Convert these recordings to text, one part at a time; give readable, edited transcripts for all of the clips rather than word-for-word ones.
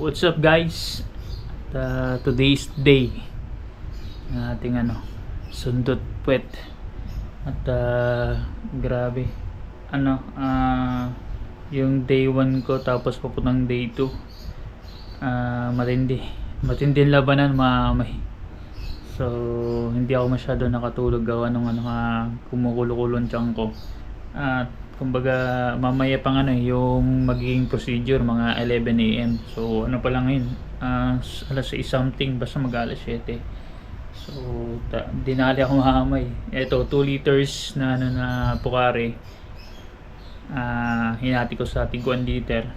What's up guys? Today's day ng ating sundot puwet. At grabe yung day 1 ko tapos papuntang day 2, matinding labanan mamay. So hindi ako masyado nakatulog gawa nung kumukulo-kulo ang tiyan ko. At kumbaga mamaya pang yung magiging procedure mga 11 AM. So pa lang ngayon, alas 6 something, basta mag alas 7. So dinali ako mamay. Ito 2 liters na Pocari, hinati ko sa tig 1 liter.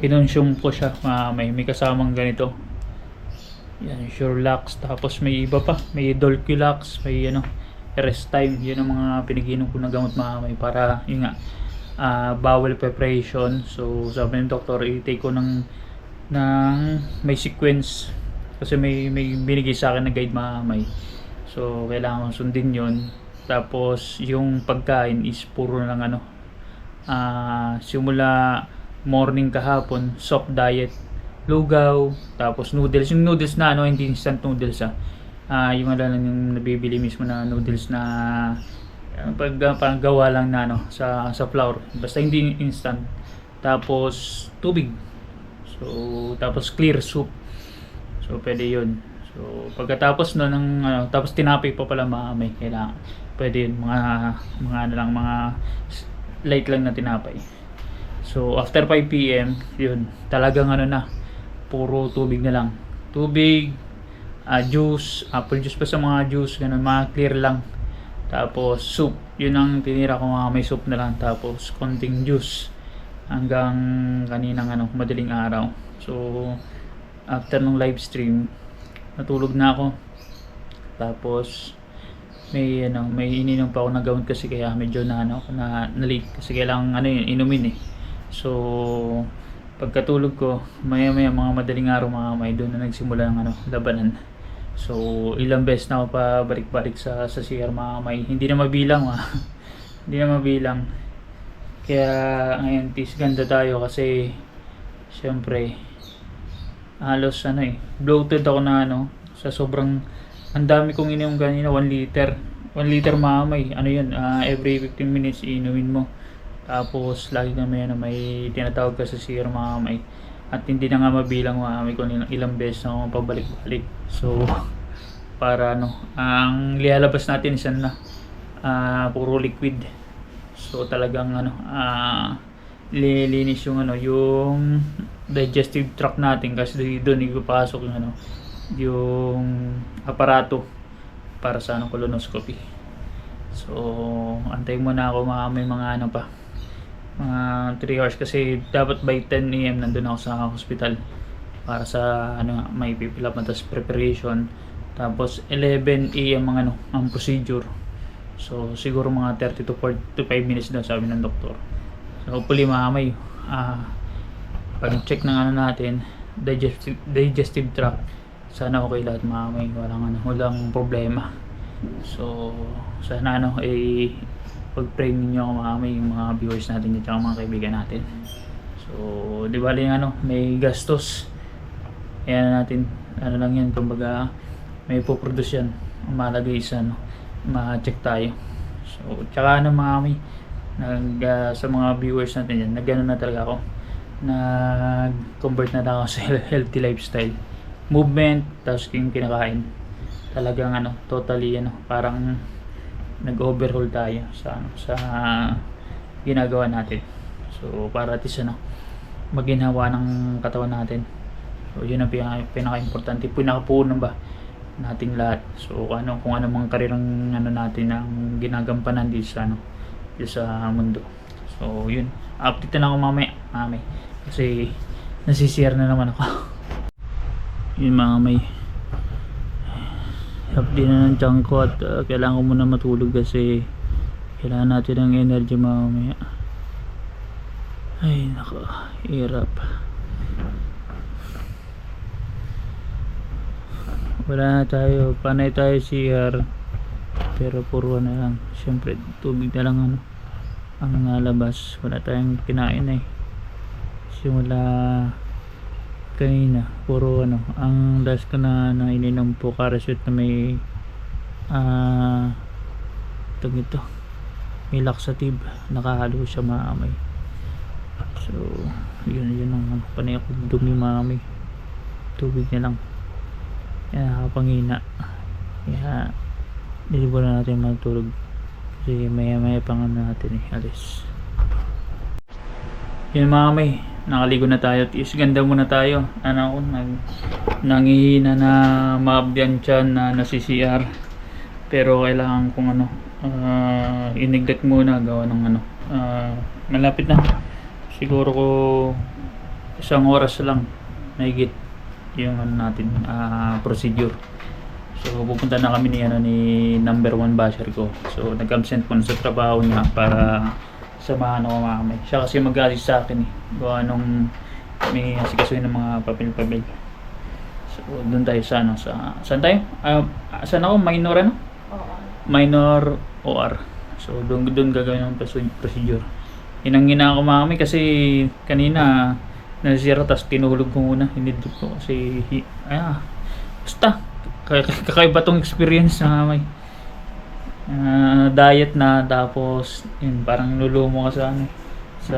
Kinonsume ko siya mamay. May kasamang ganito, yan, Surelax, tapos may iba pa, may Dolculax, may rest time. Yun ang mga pinaginom ko na gamot mamay para yun nga, bowel preparation. So sabi ng doktor, i-take ko ng may sequence kasi may binigay sa akin na guide mamay. So kailangan kong sundin yun. Tapos yung pagkain is puro na lang simula morning kahapon, soft diet, lugaw, tapos noodles. Yung noodles na hindi instant noodles yung yung nabibili mismo na noodles na paggawa lang na sa flour, basta hindi instant. Tapos tubig, so tapos clear soup, so pwede yun. So pagkatapos ng tapos tinapay pa pala mamay, kailangan pwede yun, mga light lang na tinapay. So after 5 PM yun, talagang puro tubig na lang. Tubig, juice, apple juice pa sa mga juice, ganun, mga clear lang. Tapos soup, yun ang tinira ko, may soup na lang. Tapos konting juice hanggang kaninang madaling araw. So after nung live stream, natulog na ako. Tapos may ininom pa ako na gamot kasi kaya medyo na late kasi kailangan inumin eh. So pagkatulog ko, maya mga madaling araw may doon na nagsimula ng labanan. So ilang beses na ako pa balik-balik sa CR may hindi na mabilang hindi na mabilang. Kaya ngayon ganda tayo kasi syempre halos bloated ako na sa sobrang ang dami kong ininom kanina. 1 liter mamay, yun, every 15 minutes inumin mo. Tapos lagi na may tinatawag ka sa CR mamay. At hindi na nga mabilang mamay kung ilang beses na ako pabalik-balik. So para ang lihalabas natin is puro liquid. So talagang lilinis yung digestive tract natin kasi doon ipapasok yung aparato para sa colonoscopy. So antayin muna ako may mga pa mga 3 hours kasi dapat by 10 AM nandun ako sa hospital para sa may pipilap na tas preparation. Tapos 11 AM ang procedure. So siguro mga 30 to 45 minutes daw sabi ng doktor. So hopefully mamay pag check ng natin digestive tract, sana okay lahat mamay, walang problema. So sana pag-pray ninyo ako yung mga viewers natin at mga kaibigan natin. So di bali may gastos, ayan natin lang yan, kumbaga may poproduce yan, malagay sa ma-check tayo. So tsaka sa mga viewers natin yan, na talaga ako, nag-convert na ako sa healthy lifestyle, movement, tapos yung kinakain talagang totally parang nag-overhaul tayo sa ginagawa natin. So para at least maginhawa ng katawan natin. So yun ang pinaka-importante, pinaka-puno ba nating lahat. So kung ano mga karirang natin ang ginagampanan dito sa mundo. So yun, update na ako mamaya kasi nasisir na naman ako. Yun mamay, update na ng tiyan ko at kailangan ko muna matulog kasi kailangan natin ng energy mamaya. Ay nako, hirap. Wala na tayo, panay tayo CR pero puro na lang, syempre tubig na lang ang nalabas. Wala tayong kinain simula kanina. Puro ano, ang last ko na ininom po Parasute na may ito may laxative, nakahalo siya mamay. So yun ang panay ako dumi mamay, tubig na lang yan, nakapangina. Kaya nilibon na natin matulog kasi maya pang ano natin alis. Yun mamay, nakaligo na tayo, is ganda muna tayo. Ano ako, nangihina na maabyan tiyan na CCR, pero kailangan kong ano, inigdat muna, gawa ng ano, malapit na, siguro ko 1 oras lang mahigit yung ano natin, procedure. So pupunta na kami ni number 1 basher ko. So nag-absent po na sa trabaho niya para samahan ako mamay. Siya kasi mag-assist sa akin gawa nung may asikasuhin ng mga papel. So doon tayo sa ano, saan tayo? Saan ako? Minor ano? Minor OR. So doon gagawin ng procedure. Inangina ako mami kasi kanina nasira, tas tinulog ko muna. Hindi ko kasi basta kakaiba tong experience na mamay. Diet na, tapos yun, parang lulumo ka sa ano, sa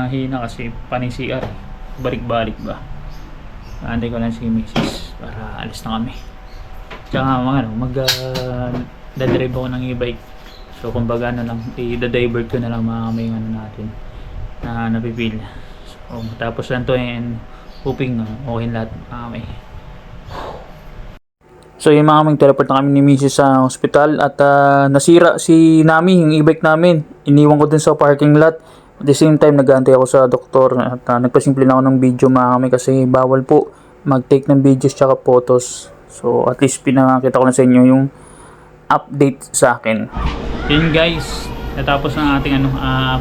hina kasi panay CR. Balik-balik ba. Antay ko lang si Mrs. para alis na kami. Tsaka mga ano, dadrive ako ng e-bike. So kumbaga na lang, i-divert ko na lang mga may ano natin na napipil. So tapos lang to, and hoping okay lahat mga may. So yung mga kaming teleport na kami ni Mrs. sa hospital at nasira si Nami, yung e-bike namin. Iniwan ko dun sa parking lot. At the same time nag-aantay ako sa doktor at nagpasimple na ako ng video mga kami kasi bawal po mag-take ng videos tsaka photos. So at least pinakita ko na sa inyo yung update sa akin. Yun guys, natapos na ating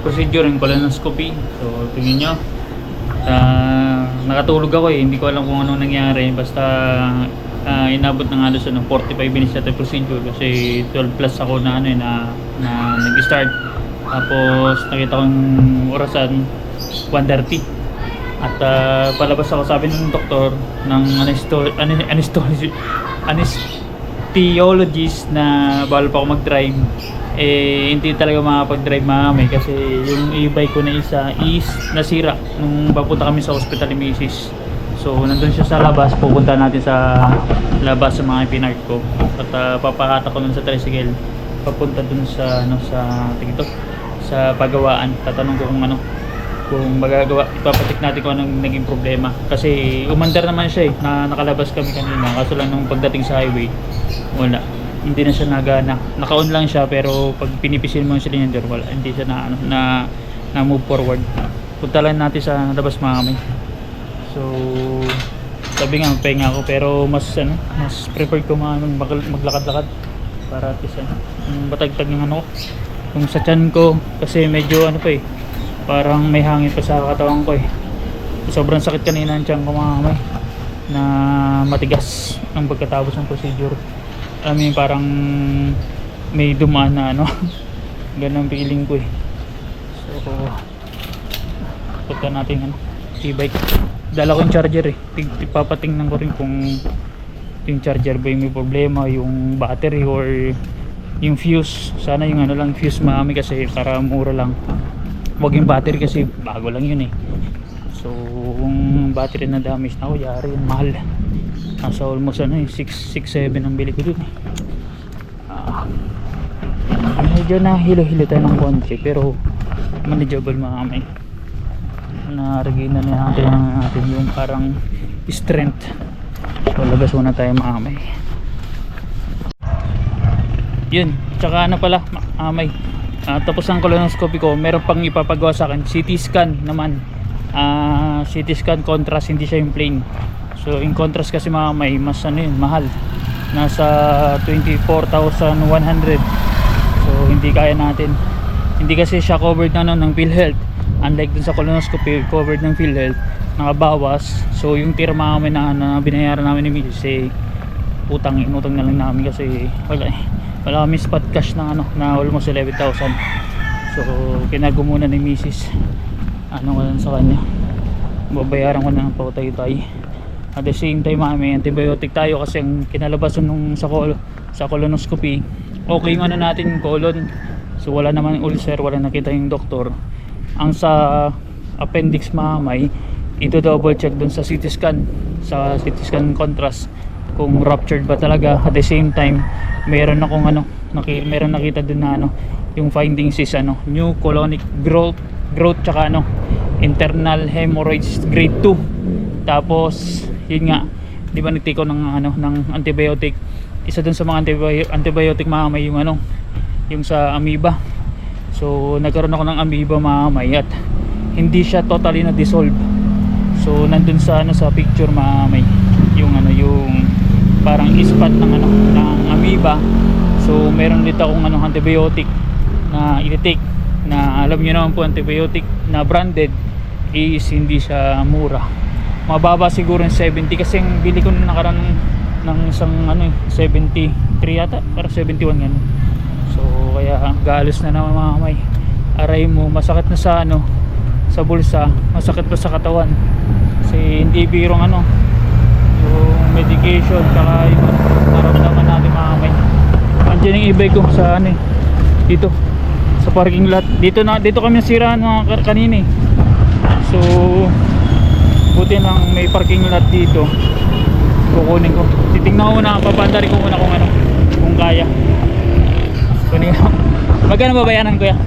procedure ng colonoscopy. So tingin nyo, nakatulog ako hindi ko alam kung ano nangyari. Basta inabot ng halos 45 minutes na procedure kasi 12 plus ako na nag-start. Tapos nakita kong orasan 1:30 at palabas ako, sabi ng doktor ng anesthesiologist na bawal pa ako mag-drive. Hindi talaga makapag-drive mamay kasi yung e-bike ko na isa is nasira nung papunta kami sa hospital ni Mrs. So nandun siya sa labas, pupunta natin sa labas sa mga pinark ko at papakata ko nun sa tricycle papunta dun sa sa pagawaan. Tatanong ko kung magagawa, ipapatik natin kung anong naging problema kasi umandar naman siya nakalabas kami kanina, kaso lang nung pagdating sa highway wala, hindi na siya naka-on lang siya, pero pag pinipisil mo yung cylinder wala, hindi siya na move forward. Punta lang natin sa labas mga kami. So sabi nga magpahinga ako, pero mas preferred ko maglakad-lakad para at least batagtag ng yung sa tiyan ko kasi medyo parang may hangin pa sa katawan ko sobrang sakit kanina ang tiyan ko mga kamay na matigas ng pagkatapos ng procedure. Parang may dumaan na ganun ang feeling ko So punta natin e-bike. Dala ko yung charger ipapatingnan ko rin kung yung charger ba yung may problema, yung battery or yung fuse. Sana yung lang fuse mami kasi para mura lang, wag yung battery kasi bago lang yun So kung battery na damage na yari yung mahal, nasa almost 6-7 ang bili ko dun medyo na hilo-hilo tayo ng konti pero manageable mami. Na-regina na natin yung parang strength. So labas muna tayo maamay. Yun, tsaka pala maamay, tapos ang colonoscopy ko, meron pang ipapagawa sa akin, CT scan naman. CT scan contrast, hindi siya yung plain. So in contrast kasi maamay, mas mahal, nasa 24,100. So hindi kaya natin, hindi kasi siya covered ng PhilHealth. Unlike dun sa colonoscopy, covered ng PhilHealth, nakabawas. So yung tira namin na binayaran namin ni Mrs. inutang na lang namin kasi wala kami spot cash na almost 11,000. So kinago muna ni Mrs. Sa kanya babayaran ko na ng pautay-tay. At the same time may antibiotic tayo kasi ang kinalabasan nung sa colonoscopy okay yung ano natin yung colon, so wala naman ulcer, wala nakita yung doktor. Ang sa appendix mamay, ito double check dun sa CT scan, contrast kung ruptured ba talaga. At the same time meron akong meron nakita dun na yung findings is new colonic growth tsaka internal hemorrhoids grade 2. Tapos yun nga, di ba nagtiko ng ng antibiotic. Isa dun sa mga antibiotic mamay yung sa amoeba. So nagkaroon ako ng amoeba mamay at hindi siya totally na dissolve. So nandun sa sa picture mamay yung yung parang ispat ng ng amoeba. So meron ulit akong antibiotic na i-take, na alam niyo naman po antibiotic na branded is hindi siya mura. Mababa siguro yung 70 kasi yung bili ko nung nakaraan ng isang 73 yata, para 71 ganun. So kaya galos na naman mamay. Aray mo, masakit na sa sa bulsa, masakit pa sa katawan. Kasi hindi birong yung medication tsaka yung naramdaman natin mamay. Andiyan yung e-bike ko sa dito sa parking lot. Dito kami nasiraan mga kanina. So buti lang may parking lot dito. Kukunin ko. Titingnan ko muna, papandarin ko muna kung kaya. Kunin ko. Magkano babayaran kuya?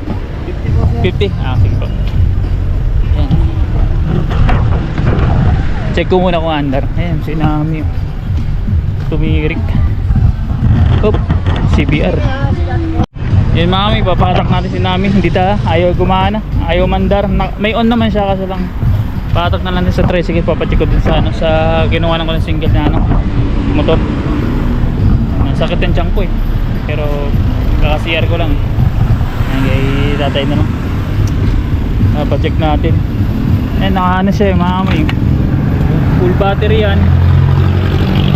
50? Ah, sige po. Ayan. Check ko muna kung andar. Ayan, sinami. Tumirik. Oop, CBR. Yan mga kami, papatak natin si Nami. Hindi ayaw gumana, ayaw mandar. May on naman siya kasi lang patak na lang din sa tray. Sige, papacheck ko din sa sa ginawa ko ng single na motor. Sakit yung tiyan ko pero kaka-CR ko lang. Ay tatay na lang. Pacheck natin. Naka siya mga kami. Full battery yan.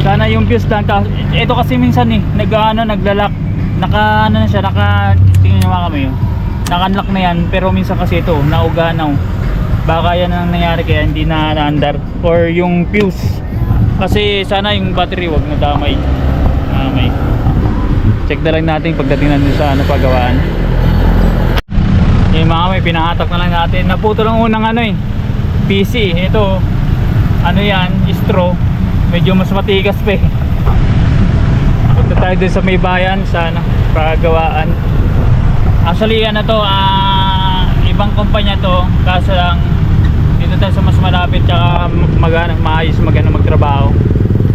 Sana yung fuse lang. Ito kasi minsan naglalak. Na siya, tingnan nyo mga kami naka-unlock na yan, pero minsan kasi ito nauganaw. Baka yan ang nangyari kaya hindi na naandar, or yung fuse. Kasi sana yung battery wag na damay. May check na lang natin pagdating natin sa pagawaan. Yung mga may pinahatak na lang natin. Naputo lang unang PC. Ito yan, straw. Medyo mas matigas pa punta tayo din sa may bayan sa pagawaan. Actually ibang kumpanya to, kaso lang dito tayo sa mas malapit tsaka maayos magtrabaho.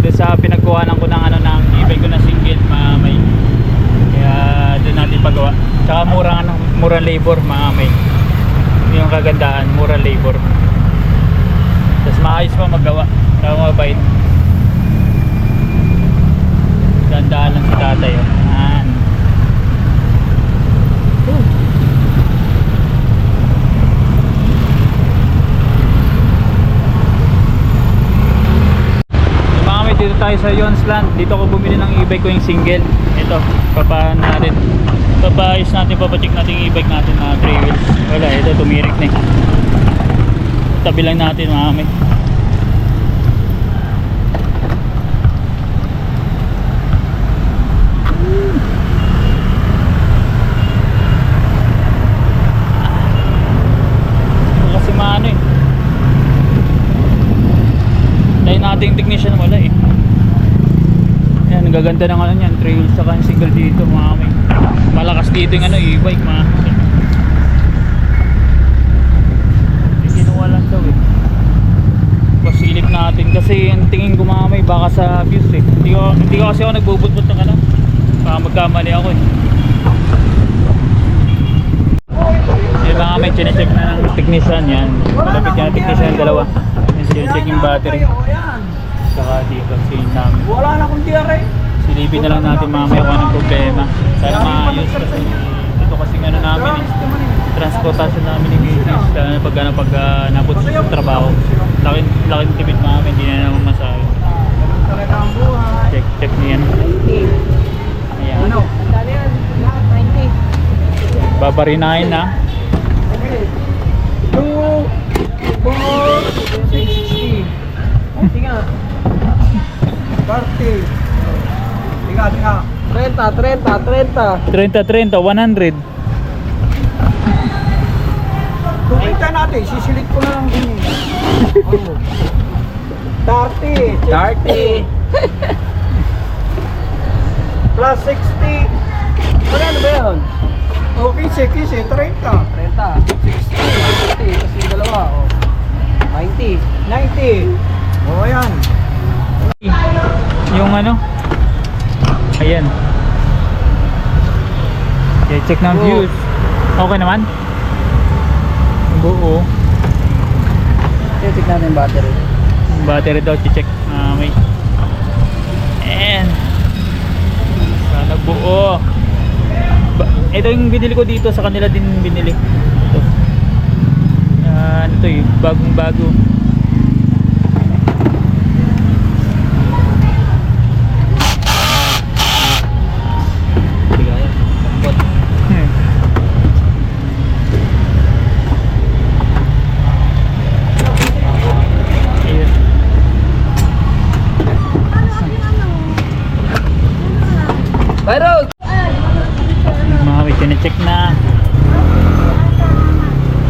Doon sa pinagkuhanan ko ng ng e-bike ko na single may kaya doon natin pagawa. Tsaka murang labor may yung kagandahan, murang labor. Tapos maayos pa magawa, tsaka mabait. Dandaan lang si tatay dito tayo sa Yonsland. Dito ako bumili ng e-bike ko yung single. Ito, papaayos natin, papacheck natin yung e-bike natin na 3 wheels. Wala, ito tumirik na tabi lang natin mga kasi dahil nating technician wala yan, nagaganda ng yan, trail saka yung single dito mga malakas dito yung e-bike mga kinuha lang daw pasilip natin kasi yung tingin ko mga baka sa fuse hindi ko kasi ako nagbubutbut ng baka magkamali ako yung mga chinecheck na ng technician yan, malapit yan ng technician dalawa. Check yung battery saka dito namin. Wala na akong diare. Silipin na lang natin mamaya kung anong problema. Sana maayos kasi ito kasi namin transportation namin ni Mrs. pag napunta sa trabaho. Laking tipid namin, hindi na naman masabi. Check niya yan. Ayan. Babarinahin na. 2, 4, 6, Tingnan, tingnan. 30, 100. Kumita natin, sisilit ko na lang din eh. Oh. 30. 30. Plus 60. Ano ba yun? Okay, 30. 30. 60. 60. Kasi yung dalawa. Oh. 90. 90. O, yan. Yung ano? Ayan. Okay, check ng Oh. views. Okay naman? Buo. Check natin yung battery. Battery daw, check. May. And sana buo. Ito yung binili ko dito, sa kanila din binili. Ito. Ano to eh, bagong bago. Bigaya. Lambot. Ayun. Byron! Mga may check na.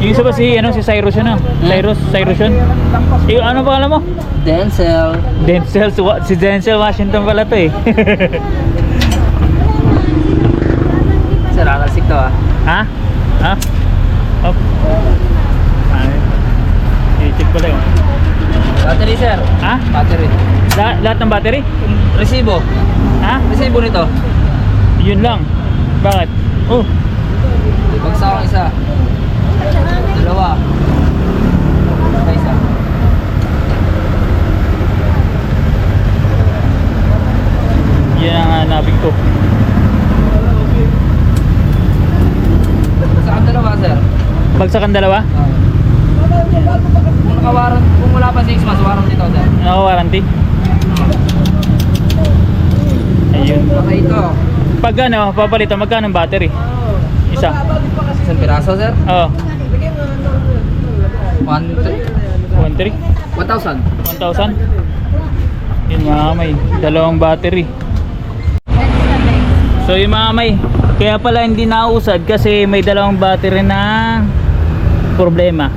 Yung isa ba si Cyrus yun ah? Cyrus yun? Yung ano pa alam mo? Denzel. Si Denzel Washington pala to eh. Sir, alasik to ah. Ha? Ha? Oh. Ay. I-check pala yun. Battery sir. Ha? Battery. Lahat ng battery? Resibo. Ha? Resibo nito. Yun lang. Bakit? Oh. Bagsak ang isa. Dalawa. Isa. Yan ang hanapin ko. Bagsak ang dalawa sir. Bagsak ang dalawa? Kung nakawaran, kung wala pa 6 months, waran dito sir. Naka-warranty? Ayun. Okay ito. Pag papalitan, magkano ang battery? Isa? Isang piraso sir. Oo. 1,300. 1.3? 1,000. 1,000? Yun mga may, dalawang battery. So yung mga may, kaya pala hindi nausad kasi may dalawang battery na problema.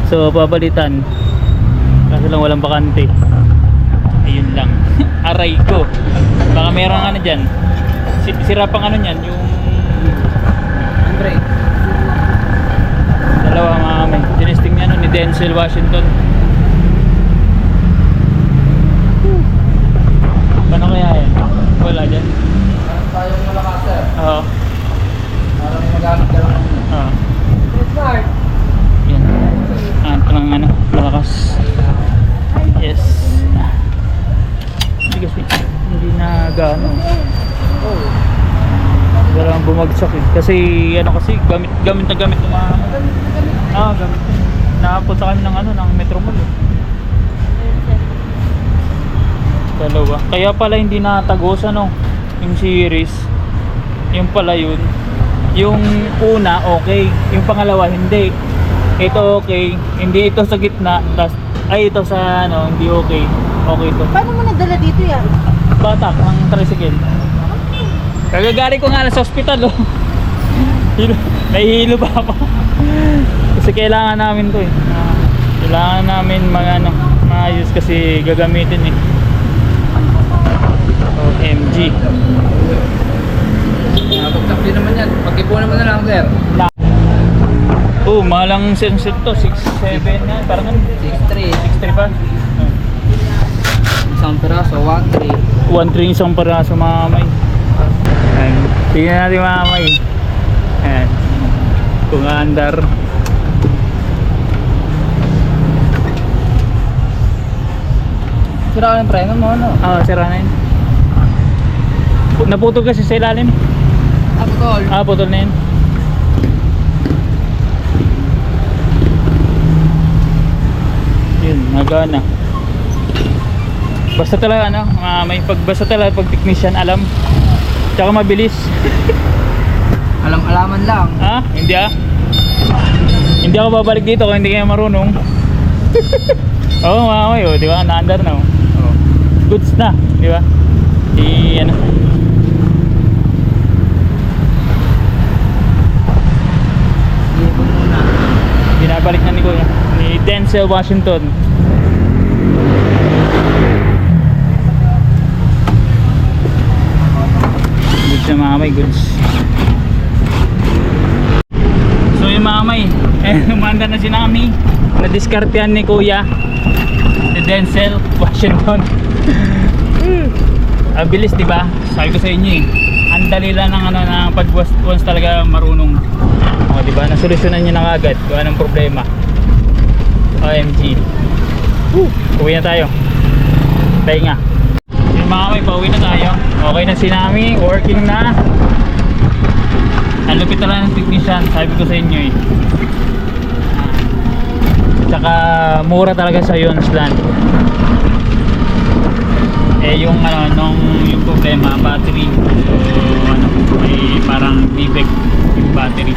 So papalitan. Kaso lang walang bakante. Ayun lang. Aray ko. Baka merong ano dyan. Sira pang ano nyan, yung Andre. dalawa mga may. Tinesting niya ni Denzel Washington. Paano kaya yan? Wala dyan? Meron tayong malakas sir. Oo. Para may magamit ka lang. Oo. Smart. Yan. Ito lang malakas. Yes. Hindi kasi, hindi na gaano. Walang bumagsak eh. Kasi kasi gamit na gamit ng mga gamit. Napunta kami ng Metro Mall eh. Dalawa. Kaya pala hindi natagos yung series. Yung pala yun. Yung una okay, yung pangalawa hindi. Ito okay, hindi ito sa gitna, ito sa hindi okay. Okay ito. Paano mo nadala dito yan? Batak ng tricycle. Kagagari ko nga sa hospital nahihilo pa ako. Kasi kailangan namin to eh. Kailangan namin maayos kasi gagamitin eh. OMG. Bagsak din naman yan. Pag-ipunan mo na lang sir. Malang sensit to, 6.7 na, parang 6,300. 6.3 pa. Isang piraso, 1,300. 1.3 isang paraso mga kamay. Ayan. Tingnan natin mga kamay. Ayan. Kung aandar. Sira ka ng preno mo ano? Sira na yun. Naputol kasi sa ilalim. Apotol. Putol na yun. Yun, nagana. Basta talaga basta talaga pag technician alam. Tsaka mabilis. Alam-alaman lang. Hindi Hindi ako babalik dito kung hindi kayo marunong. Oo, mamay, di ba? Na-under na. Goods na, di ba? ano, binabalik na ni Kuya, ni Denzel Washington. Goods na mga may goods. So yung mga may, umanda na si Nami, na-discartean ni Kuya, ni Denzel Washington. Ang bilis, di ba? Sabi ko sa inyo eh, ang dali lang ng ano, na pag once talaga marunong. O, di ba? Nasolusyonan niyo na agad kung anong problema. OMG. Uwi na tayo. Tayo nga. Yung mga may, pauwi na tayo. Okay na si Nami, working na. Ang lupit talaga ng technician, sabi ko sa inyo eh. Tsaka mura talaga sa Yonsland. Eh yung ano, yung problema, battery. So ano, may parang defect yung battery.